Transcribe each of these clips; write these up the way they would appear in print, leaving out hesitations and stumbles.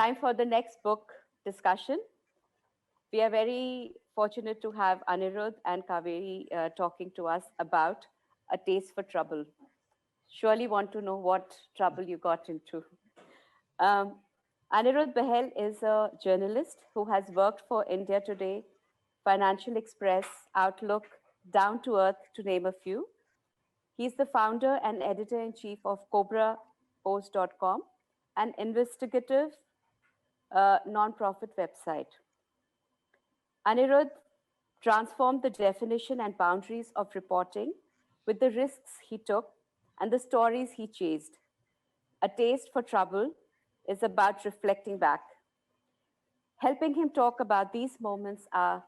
time for the next book discussion. We are very fortunate to have Aniruddha and Kaveree talking to us about A Taste for Trouble. Surely want to know what trouble you got into. Um, Aniruddha Bahal is a journalist who has worked for India Today, Financial Express, Outlook, Down to Earth, to name a few. He's the founder and editor-in-chief of CobraPost.com, an investigative non-profit website. Anirudh transformed the definition and boundaries of reporting with the risks he took and the stories he chased. A Taste for Trouble is about reflecting back. Helping him talk about these moments are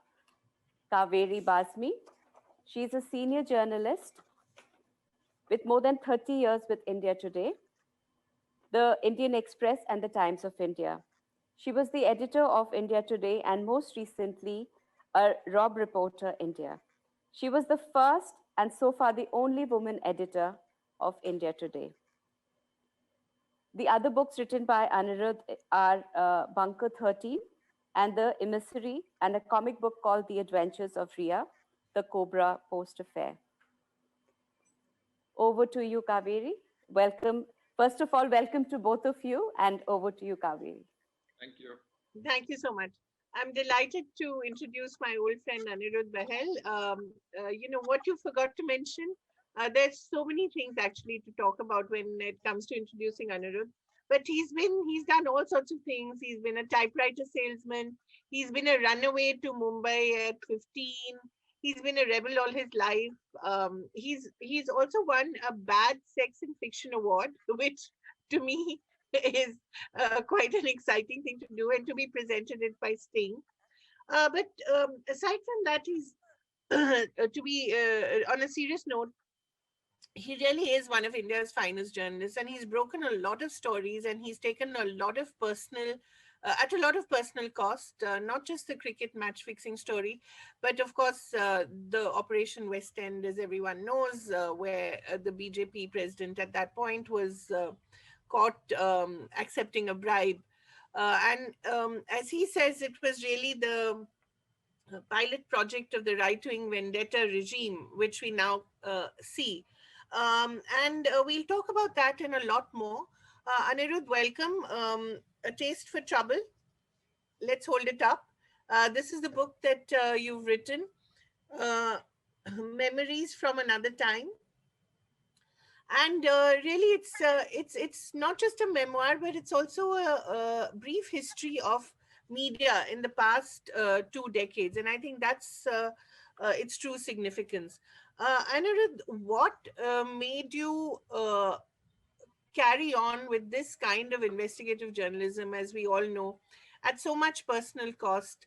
Kaveree Bamzai. She's a senior journalist with more than 30 years with India Today, the Indian Express, and the Times of India. She was the editor of India Today and most recently a Rob Reporter India. She was the first and so far the only woman editor of India Today. The other books written by Anirudh are Bunker 13 and The Emissary, and a comic book called The Adventures of Ria, the Cobra Post Affair. Over to you, Kaveree. Welcome. First of all, welcome to both of you, and over to you, Kaveree. Thank you. Thank you so much. I'm delighted to introduce my old friend Aniruddha Bahal. What you forgot to mention, there's so many things actually to talk about when it comes to introducing Aniruddha. But he's done all sorts of things. He's been a typewriter salesman. He's been a runaway to Mumbai at 15. He's been a rebel all his life. He's also won a Bad Sex and Fiction Award, which to me is quite an exciting thing to do, and to be presented it by Sting. But aside from that, he's on a serious note, he really is one of India's finest journalists, and he's broken a lot of stories, and he's taken a lot of personal at a lot of personal cost, not just the cricket match fixing story, but of course the Operation West End, as everyone knows, where the BJP president at that point was caught accepting a bribe. And as he says, it was really the pilot project of the right-wing vendetta regime, which we now see. And we'll talk about that and a lot more. Aniruddha, welcome. A Taste for Trouble. Let's hold it up. This is the book that you've written, Memories from Another Time. And really, it's not just a memoir, but it's also a brief history of media in the past 2 decades, and I think that's its true significance. Aniruddha, what made you carry on with this kind of investigative journalism, as we all know, at so much personal cost,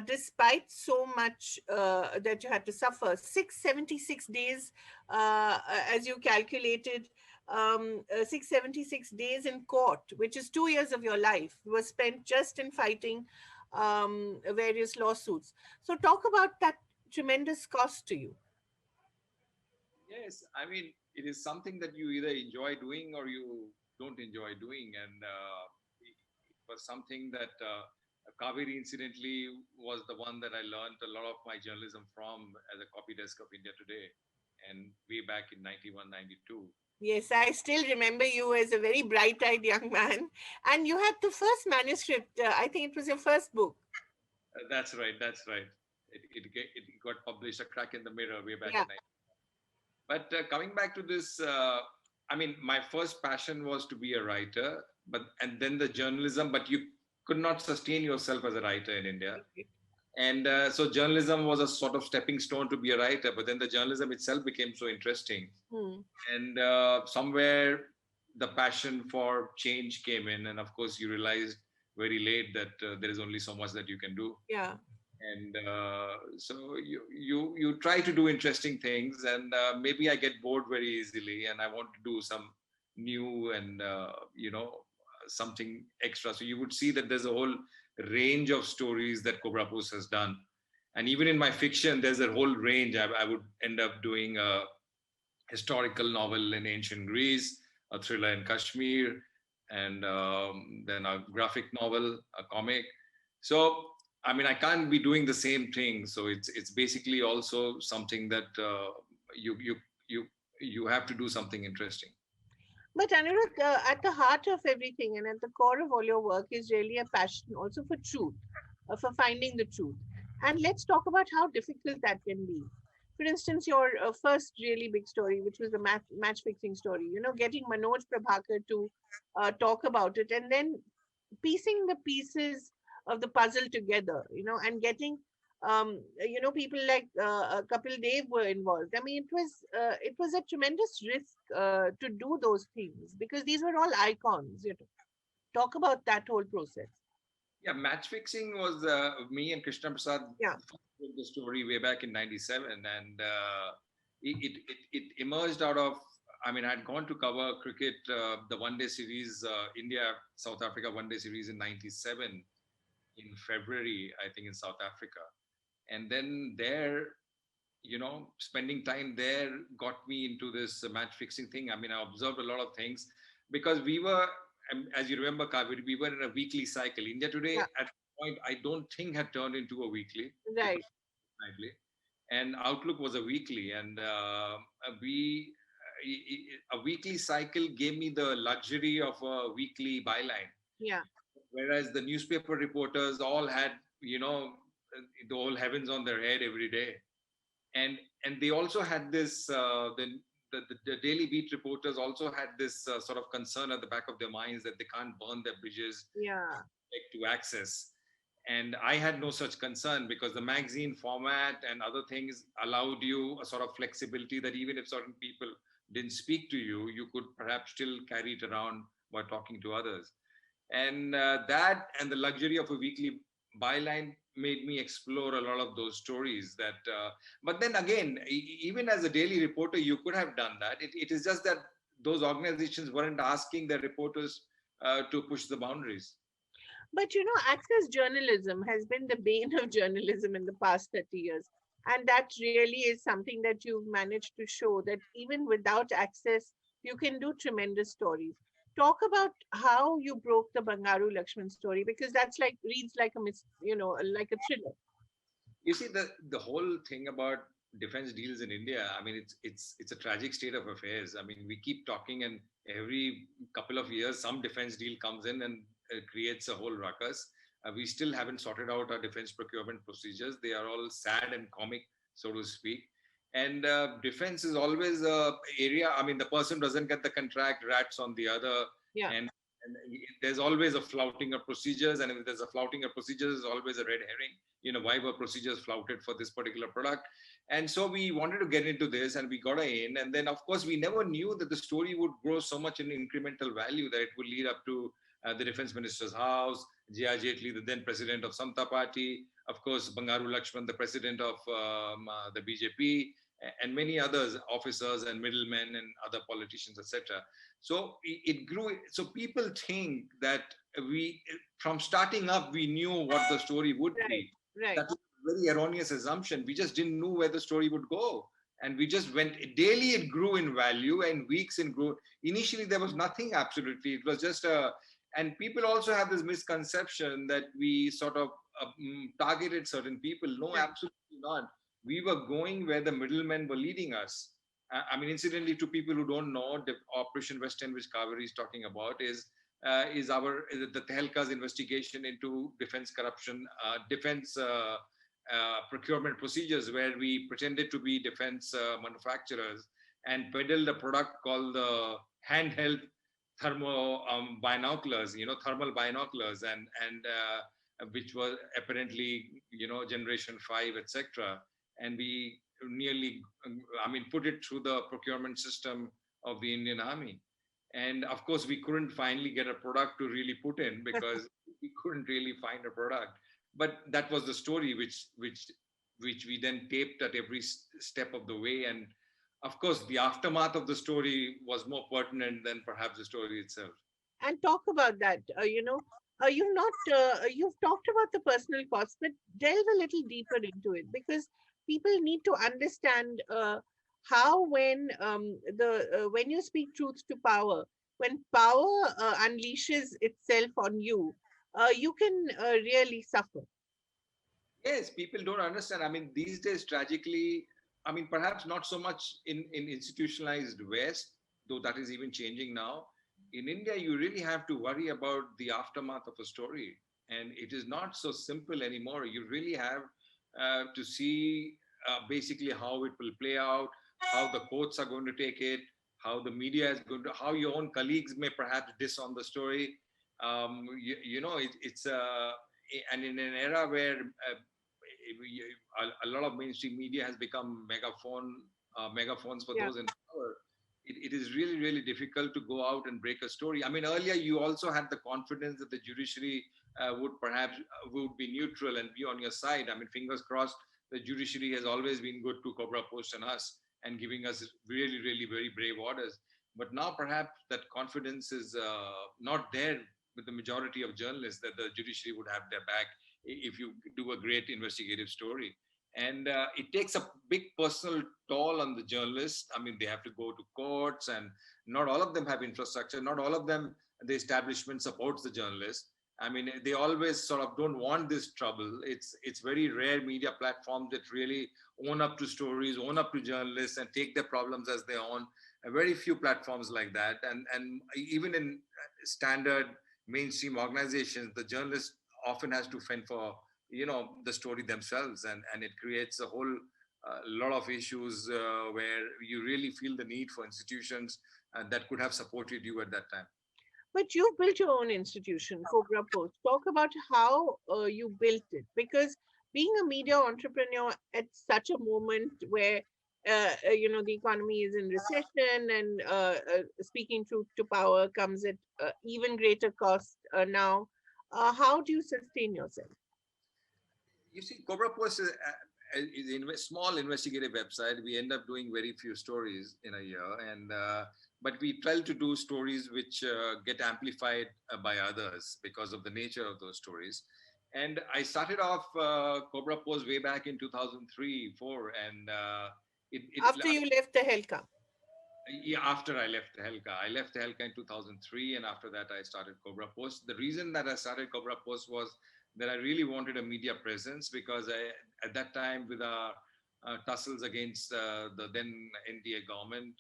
despite so much that you had to suffer? 676 days, as you calculated, 676 days in court, which is 2 years of your life, was spent just in fighting various lawsuits. So talk about that tremendous cost to you. Yes, I mean, it is something that you either enjoy doing or you don't enjoy doing. And it was something that Kaveree, incidentally, was the one that I learned a lot of my journalism from as a copy desk of India Today, and way back in 91, 92. Yes, I still remember you as a very bright-eyed young man. And you had the first manuscript. I think it was your first book. That's right. That's right. It got published, A Crack in the Mirror, way back Yeah. in 90. But coming back to this, I mean, my first passion was to be a writer, and then the journalism, but you could not sustain yourself as a writer in India. And so journalism was a sort of stepping stone to be a writer, but then the journalism itself became so interesting. And somewhere the passion for change came in. And of course, you realized very late that there is only so much that you can do. Yeah. And so you try to do interesting things, and maybe I get bored very easily, and I want to do some new and something extra. So you would see that there's a whole range of stories that Cobra Post has done, and even in my fiction, there's a whole range. I would end up doing a historical novel in ancient Greece, a thriller in Kashmir, and then a graphic novel, a comic. So I mean, I can't be doing the same thing. So it's basically also something that you you you you have to do something interesting. But Anirudh, at the heart of everything and at the core of all your work is really a passion also for truth, for finding the truth. And let's talk about how difficult that can be. For instance, your first really big story, which was the match fixing story, getting Manoj Prabhakar to talk about it and then piecing the pieces of the puzzle together, and getting people like Kapil Dev were involved. I mean, it was a tremendous risk to do those things because these were all icons. Talk about that whole process. Yeah, match fixing was me and Krishna Prasad Yeah, told the story way back in '97, and it emerged out of. I mean, I'd gone to cover cricket, the one day series, India South Africa one day series in '97 in February, I think, in South Africa, and then there, spending time there got me into this match fixing thing. I mean, I observed a lot of things because we were, as you remember, Kaveri, we were in a weekly cycle. India today, yeah, at the point, I don't think had turned into a weekly. It right. was nightly, and Outlook was a weekly, and we. A weekly cycle gave me the luxury of a weekly byline, Yeah, whereas the newspaper reporters all had, the whole heavens on their head every day, and they also had this the daily beat reporters also had this sort of concern at the back of their minds that they can't burn their bridges yeah, like to access, and I had no such concern because the magazine format and other things allowed you a sort of flexibility that even if certain people didn't speak to you, you could perhaps still carry it around while talking to others, and that and the luxury of a weekly byline made me explore a lot of those stories that but then again, even as a daily reporter you could have done that. It is just that those organizations weren't asking their reporters to push the boundaries. but access journalism has been the bane of journalism in the past 30 years, and that really is something that you've managed to show that even without access you can do tremendous stories. Talk about how you broke the Bangaru Lakshman story, because that's like reads like a like a thriller. You see, the whole thing about defense deals in India, I mean, it's a tragic state of affairs. I mean, we keep talking, and every couple of years, some defense deal comes in and creates a whole ruckus. We still haven't sorted out our defense procurement procedures. They are all sad and comic, so to speak. And defense is always a area. I mean, the person doesn't get the contract, rats on the other, Yeah, and there's always a flouting of procedures. And if there's a flouting of procedures, there's always a red herring. Why were procedures flouted for this particular product? And so we wanted to get into this, and we got in, and then of course we never knew that the story would grow so much in incremental value that it would lead up to the defense minister's house, J.R. Jaitley, the then president of Samta Party, of course Bangaru Lakshman, the president of the BJP, and many others, officers and middlemen and other politicians, etc. So it grew. So people think that we, from starting up, we knew what the story would right, be. right. That was a very erroneous assumption. We just didn't know where the story would go. And we just went daily, it grew in value, and weeks it grew. Initially, there was nothing absolutely. It was just a, and people also have this misconception that we sort of targeted certain people. No, Right. absolutely not. We were going where the middlemen were leading us. I mean, incidentally, to people who don't know, the Operation West End, which Kaveree is talking about, is the Tehelka's investigation into defense corruption, defense procurement procedures, where we pretended to be defense manufacturers and peddled a product called the handheld thermo binoculars, thermal binoculars, and which was apparently generation 5, etc. And we nearly, I mean, put it through the procurement system of the Indian Army. And of course, we couldn't finally get a product to really put in because we couldn't really find a product. But that was the story, which we then taped at every step of the way. And of course, the aftermath of the story was more pertinent than perhaps the story itself. And talk about that. You've talked about the personal cost, but delve a little deeper into it, because people need to understand how when you speak truth to power, when power unleashes itself on you, you can really suffer. Yes, people don't understand. I mean, these days, tragically, I mean, perhaps not so much in institutionalized West, though that is even changing now. In India, you really have to worry about the aftermath of a story. And it is not so simple anymore. You really have to see basically how it will play out, how the courts are going to take it, how the media is going to, how your own colleagues may perhaps diss on the story. You know, it's and in an era where a lot of mainstream media has become megaphones for Yeah. those in power. It is really, really difficult to go out and break a story. I mean, earlier you also had the confidence that the judiciary would perhaps would be neutral and be on your side. I mean, fingers crossed. The judiciary has always been good to Cobra Post and us and giving us really, really very brave orders. But now perhaps that confidence is not there with the majority of journalists that the judiciary would have their back if you do a great investigative story. And it takes a big personal toll on the journalists. I mean, they have to go to courts, and not all of them have infrastructure. Not all of them, the establishment supports the journalists. I mean, they always sort of don't want this trouble. It's very rare media platforms that really own up to stories, own up to journalists, and take their problems as their own. Very few platforms like that, and even in standard mainstream organizations, the journalist often has to fend for the story themselves, and it creates a whole lot of issues where you really feel the need for institutions that could have supported you at that time. But you've built your own institution, Cobra Post. Talk about how you built it, because being a media entrepreneur at such a moment where the economy is in recession, and speaking truth to power comes at even greater cost now. How do you sustain yourself? You see, Cobra Post is a small investigative website. We end up doing very few stories in a year, and but we try to do stories which get amplified by others because of the nature of those stories. And I started off Cobra Post way back in 2003, 4, and it After you left the Helka? yeah, after I left Helka in 2003, and after that, I started Cobra Post. The reason that I started Cobra Post was that I really wanted a media presence because at that time, with our tussles against the then NDA government,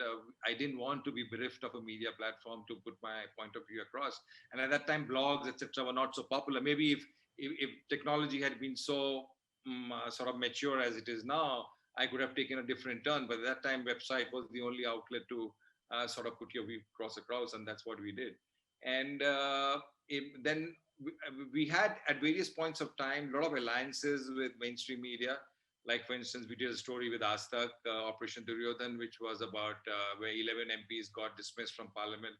I didn't want to be bereft of a media platform to put my point of view across. And at that time, blogs, etc., were not so popular. Maybe if technology had been so sort of mature as it is now, I could have taken a different turn. But at that time, website was the only outlet to sort of put your view across, and that's what we did. And then we had at various points of time a lot of alliances with mainstream media. Like, for instance, we did a story with Astak, Operation Duryodhan, which was about where 11 MPs got dismissed from parliament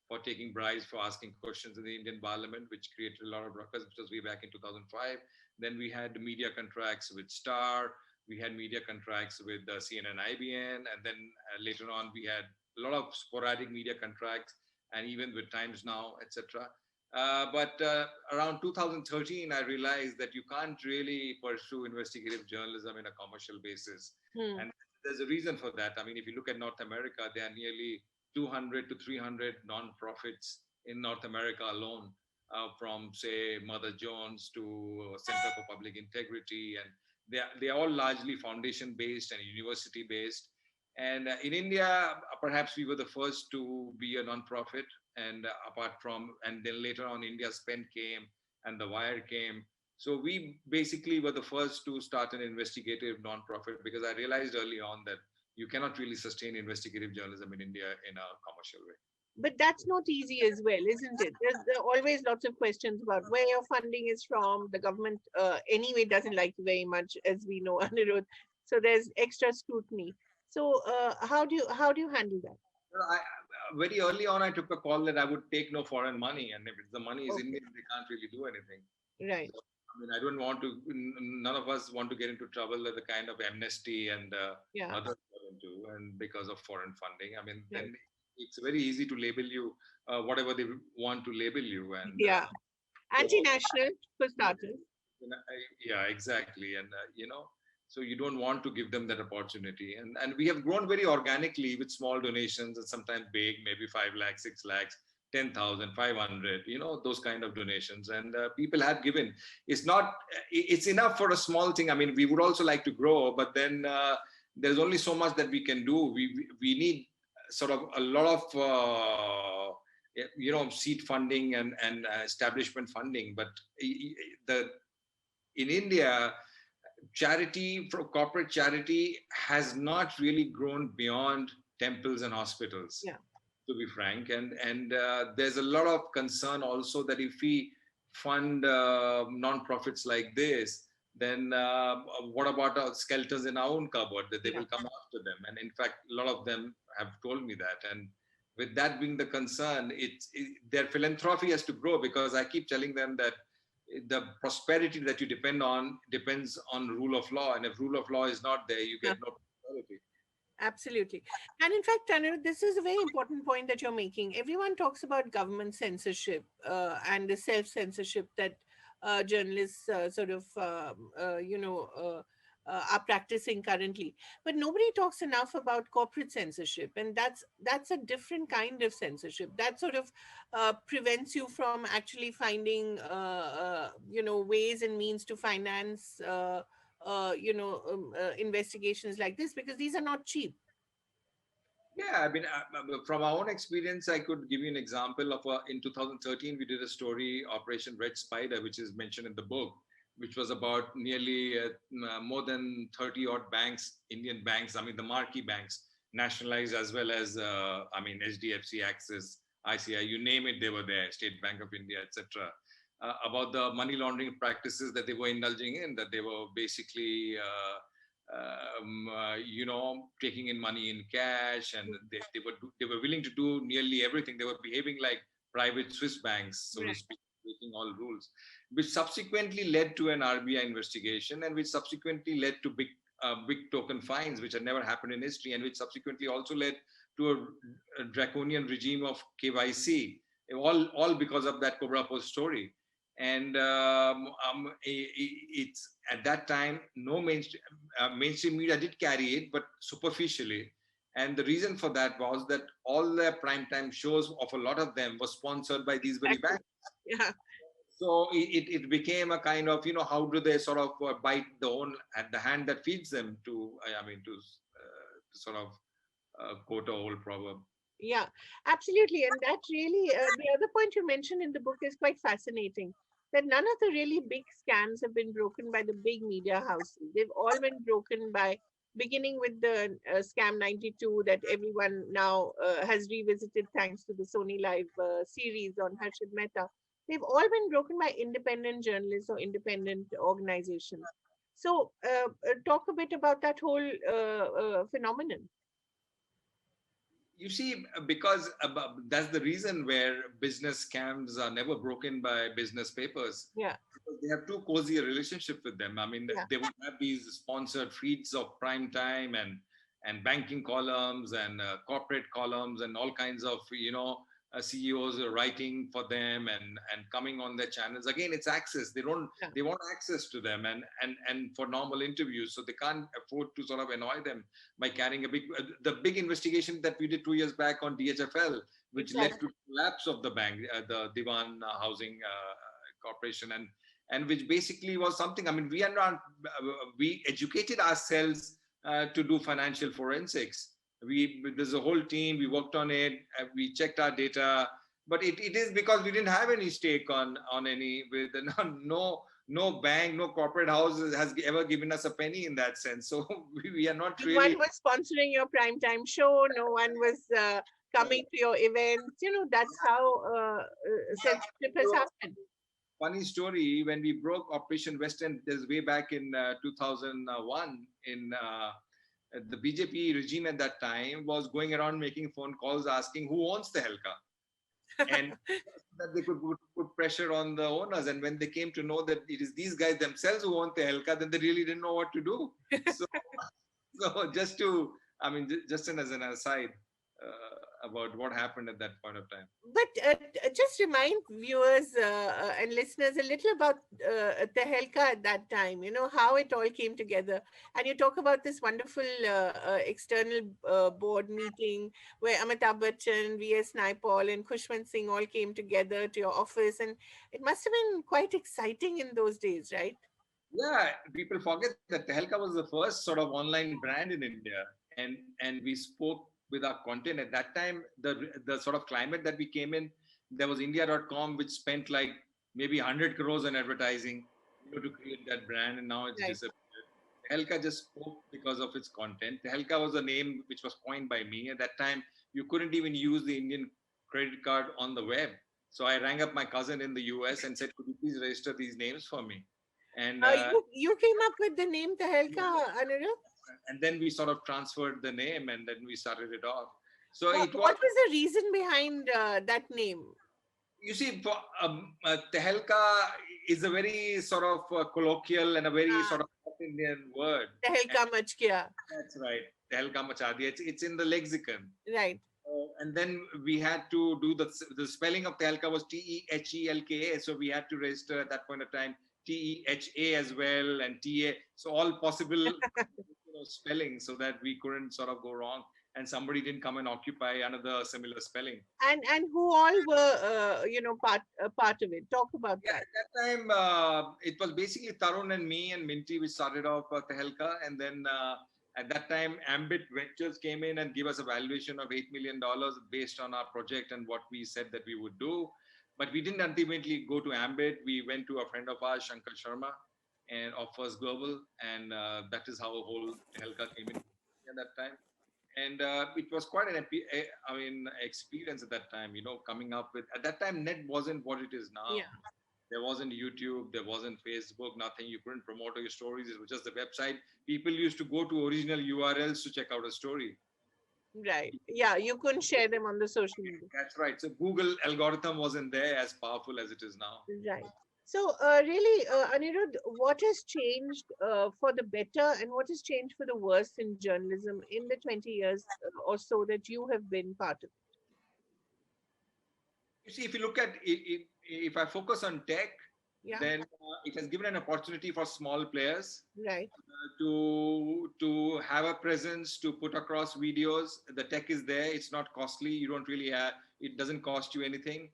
for taking bribes for asking questions in the Indian parliament, which created a lot of ruckus, which was way back in 2005. Then we had media contracts with Star. We had media contracts with CNN, IBN, and then later on we had a lot of sporadic media contracts, and even with Times Now, etc. But around 2013, I realized that you can't really pursue investigative journalism in a commercial basis. Hmm. And there's a reason for that. I mean, if you look at North America, there are nearly 200 to 300 non-profits in North America alone, from, say, Mother Jones to Center for Public Integrity. And they are all largely foundation based and university based. And in India, perhaps we were the first to be a non-profit. And and then later on, India's Pen came and The Wire came. So we basically were the first to start an investigative non-profit, because I realized early on that you cannot really sustain investigative journalism in India in a commercial way. But that's not easy as well, isn't it? There are always lots of questions about where your funding is from. The government, anyway, doesn't like you very much, as we know, Anirudh. So there's extra scrutiny. So how do you handle that? Well, very early on, I took a call that I would take no foreign money, and if the money is Okay, Indian, they can't really do anything. right. So, I mean, I don't want to. None of us want to get into trouble with the kind of amnesty and Yeah, others got into, and because of foreign funding. I mean, right. then it's very easy to label you whatever they want to label you, and Yeah, so anti-national for starters. yeah, exactly. And so you don't want to give them that opportunity. And we have grown very organically with small donations, and sometimes big, maybe 5 lakhs, 6 lakhs. 10,000, 500, those kind of donations. And people have given. It's not, it's enough for a small thing. I mean, we would also like to grow, but then there's only so much that we can do. We need sort of a lot of, seed funding and establishment funding. But the in India, charity, corporate charity has not really grown beyond temples and hospitals, Yeah. to be frank. And there's a lot of concern also that if we fund non-profits like this, then what about our skeletons in our own cupboard, that they will come after them? And in fact, a lot of them have told me that. And with that being the concern, their philanthropy has to grow, because I keep telling them that the prosperity that you depends on rule of law, and if rule of law is not there, you get no prosperity. Absolutely. And in fact, Aniruddha, this is a very important point that you're making. Everyone talks about government censorship and the self-censorship that journalists are practicing currently. But nobody talks enough about corporate censorship. And that's a different kind of censorship. That sort of prevents you from actually finding, ways and means to finance investigations like this, because these are not cheap. Yeah, I mean, from our own experience, I could give you an example of in 2013, we did a story, Operation Red Spider, which is mentioned in the book, which was about nearly more than 30 odd banks, Indian banks, I mean, the marquee banks, nationalized, as well as, HDFC, Axis, ICI, you name it, they were there, State Bank of India, etc. About the money laundering practices that they were indulging in, that they were basically taking in money in cash, and they were willing to do nearly everything. They were behaving like private Swiss banks, so to speak, breaking all rules, which subsequently led to an RBI investigation, and which subsequently led to big token fines, which had never happened in history, and which subsequently also led to a draconian regime of KYC, all because of that Cobra Post story. And it's at that time, no mainstream media did carry it, but superficially. And the reason for that was that all their primetime shows of a lot of them were sponsored by these very banks. Yeah. So it became a kind of, how do they sort of bite the hand that feeds them, to sort of quote a old proverb. Yeah, absolutely. And that really, the other point you mentioned in the book is quite fascinating, that none of the really big scams have been broken by the big media houses. They've all been broken by, beginning with the Scam 92 that everyone now has revisited thanks to the Sony Live series on Harshad Mehta. They've all been broken by independent journalists or independent organizations. So talk a bit about that whole phenomenon. You see, because that's the reason where business scams are never broken by business papers. Yeah. Because they have too cozy a relationship with them. I mean, they would have these sponsored feeds of prime time and banking columns and corporate columns and all kinds of, CEOs are writing for them and coming on their channels. Again, it's access. They want access to them and for normal interviews. So they can't afford to sort of annoy them by carrying the big investigation that we did 2 years back on DHFL, which led to collapse of the bank, the Diwan Housing Corporation, and which basically was something, I mean, we educated ourselves to do financial forensics. There's a whole team, we worked on it, we checked our data, but it is because we didn't have any stake on any, with no bank, no corporate house has ever given us a penny in that sense. So we are not really. No one was sponsoring your primetime show. No one was coming to your events. That's how censorship has happened. Funny story, when we broke Operation West End, this way back in 2001, the BJP regime at that time was going around making phone calls asking who owns the Helka, and that they could put pressure on the owners. And when they came to know that it is these guys themselves who own the Helka, then they really didn't know what to do. So just as an aside, about what happened at that point of time. But just remind viewers and listeners a little about Tehelka at that time, how it all came together. And you talk about this wonderful external board meeting where Amitabh Bachchan, V.S. Naipaul, and Khushwant Singh all came together to your office. And it must have been quite exciting in those days, right? Yeah, people forget that Tehelka was the first sort of online brand in India, and we spoke with our content at that time. The sort of climate that we came in, there was India.com, which spent like maybe 100 crores on advertising, to create that brand, and now it's Right. disappeared. Tehelka just spoke because of its content. Tehelka was a name which was coined by me at that time. You couldn't even use the Indian credit card on the web, so I rang up my cousin in the US and said, "Could you please register these names for me?" And You came up with the name Tehelka, Anirudh? then we sort of transferred the name, and then we started it off. So What, it was, what was the reason behind that name? you see, Tehelka is a very sort of colloquial and a very Ah, sort of South Indian word. And Tehelka Mach Gaya. that's right, Tehelka Machadi. It's in the lexicon. Right. And then we had to do the spelling of Tehelka was Tehelka. So we had to register at that point of time Teha as well, and Ta. So all possible spelling, so that we couldn't sort of go wrong, and somebody didn't come and occupy another similar spelling. And who all were part of it? Talk about Yeah, that. at that time, it was basically Tarun and me and Minty, which started off Tehelka. And then at that time, Ambit Ventures came in and gave us a valuation of $8 million based on our project and what we said that we would do. But we didn't ultimately go to Ambit. We went to a friend of ours, Shankar Sharma, and of First Global. And that is how whole Tehelka came in at that time. And it was quite experience at that time, coming up with, at that time, net wasn't what it is now. Yeah. There wasn't YouTube, there wasn't Facebook, nothing. You couldn't promote your stories. It was just the website. People used to go to original URLs to check out a story. Right. Yeah, you couldn't share them on the social media. That's right. So Google algorithm wasn't there as powerful as it is now. Right. So, really, Anirudh, what has changed for the better and what has changed for the worse in journalism in the 20 years or so that you have been part of You see, if you look at it, if I focus on tech, it? Yeah. then it has given an opportunity for small players Right. to have a presence, to put across videos. The tech is there. It's not costly. You don't really have, it doesn't cost you anything.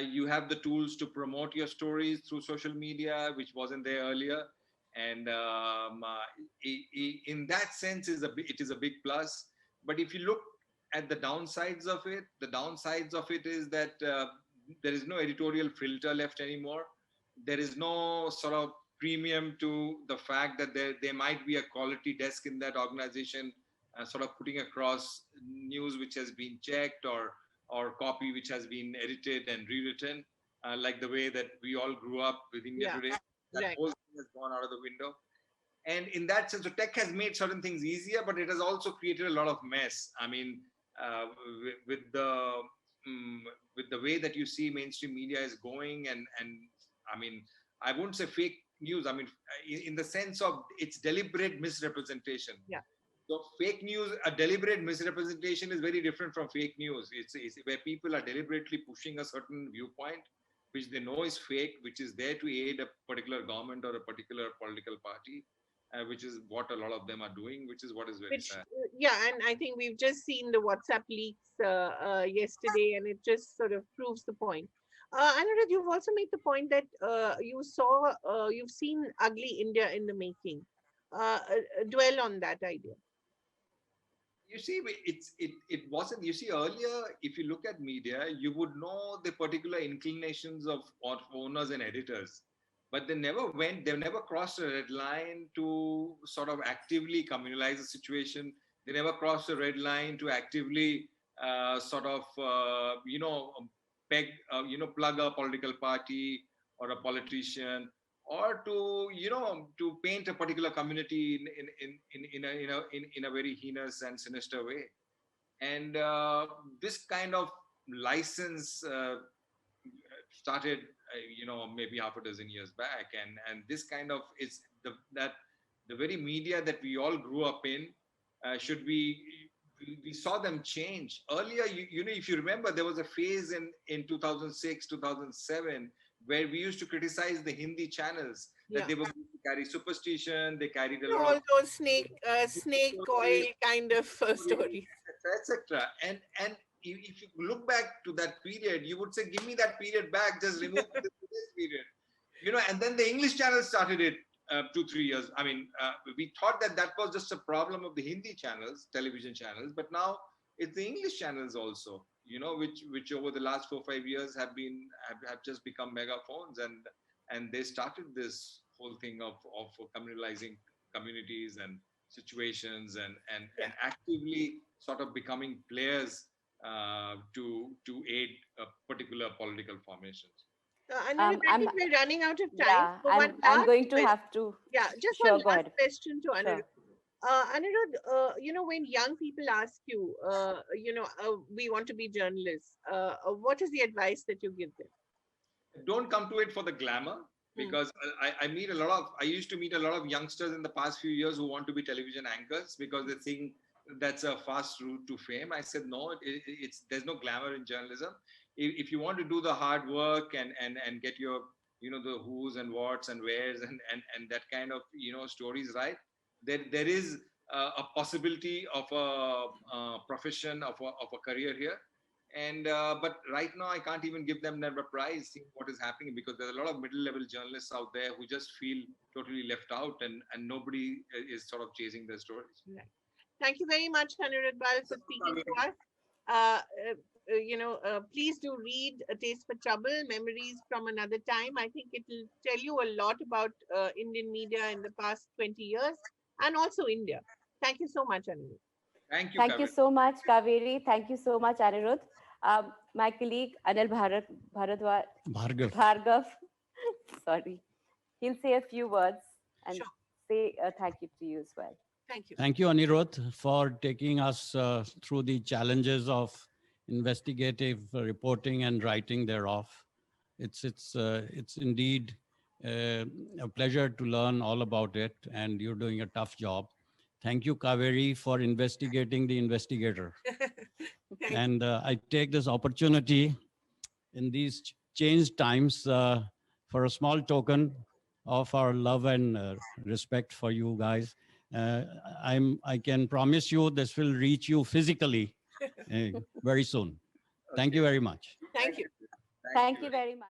You have the tools to promote your stories through social media, which wasn't there earlier. And in that sense, it is a big plus. But if you look at the downsides of it, the downsides of it is that there is no editorial filter left anymore. There is no sort of premium to the fact that there might be a quality desk in that organization, sort of putting across news which has been checked, or copy which has been edited and rewritten, like the way that we all grew up with India Yeah. Today. That Right. whole thing has gone out of the window. And in that sense, so tech has made certain things easier, but it has also created a lot of mess. I mean, with mm, the way that you see mainstream media is going, and I mean, I wouldn't say fake news. I mean, in the sense of it's deliberate misrepresentation. Yeah. So fake news, a deliberate misrepresentation is very different from fake news. It's where people are deliberately pushing a certain viewpoint, which they know is fake, which is there to aid a particular government or a particular political party, which is what a lot of them are doing, which is what is very Which, sad. yeah, and I think we've just seen the WhatsApp leaks yesterday, and it just sort of proves the point. Anirudh, you've also made the point that you've seen ugly India in the making. Dwell on that idea. You see, it wasn't. You see, earlier, if you look at media, you would know the particular inclinations of owners and editors, but they never crossed a red line to sort of actively communalize the situation. They never crossed a red line to actively sort of peg plug a political party or a politician, or to paint a particular community in a very heinous and sinister way. And this kind of license started maybe half a dozen years back, and this kind of that the very media that we all grew up in should be we saw them change. Earlier, you know, if you remember, there was a phase in 2006, 2007, where we used to criticize the Hindi channels, that Yeah. they were going to carry superstition, they carried a lot All of those snake oil kind of stories. etc. And if you look back to that period, you would say, give me that period back, just remove this period. You know, and then the English channel started it 2-3 years. I mean, we thought that that was just a problem of the Hindi channels, television channels, but now it's the English channels also, you know, which over the last 4-5 years have just become megaphones, and they started this whole thing of communalizing communities and situations and actively sort of becoming players to aid particular political formations. Anirudh, I I'm think we're running out of time. yeah, So one I'm last going to question. have to. Yeah, just Sure, one go last ahead. question to Sure. Anirudh. Anirudh, you know, when young people ask you, you know, we want to be journalists, what is the advice that you give them? Don't come to it for the glamour, because I meet a lot of, I used to meet a lot of youngsters in the past few years who want to be television anchors because they think that's a fast route to fame. I said, no, it's there's no glamour in journalism. If you want to do the hard work and get your, you know, the who's and what's and where's and that kind of, you know, stories right, there is a possibility of a profession, of a career here. And but right now I can't even give them a prize, seeing what is happening, because there's a lot of middle level journalists out there who just feel totally left out, and nobody is sort of chasing their stories. Right. Thank you very much, Aniruddha Bahal, for speaking to us. You know, please do read A Taste for Trouble, Memories from Another Time. I think it will tell you a lot about Indian media in the past 20 years and also India. Thank you so much, Aniruddha. Thank you, Thank you Kaveree. so much, Kaveri. Thank you so much, Anirudh. My colleague Anil Bhargav, sorry, he'll say a few words and Sure. say thank you to you as well. Thank you. Thank you, Anirudh, for taking us through the challenges of investigative reporting and writing thereof. It's indeed a pleasure to learn all about it, and you're doing a tough job. Thank you, Kaveree, for investigating the investigator. Thank you. And I take this opportunity in these changed times for a small token of our love and respect for you guys. I can promise you this will reach you physically very soon. Thank you very much. Thank you. Thank you very much.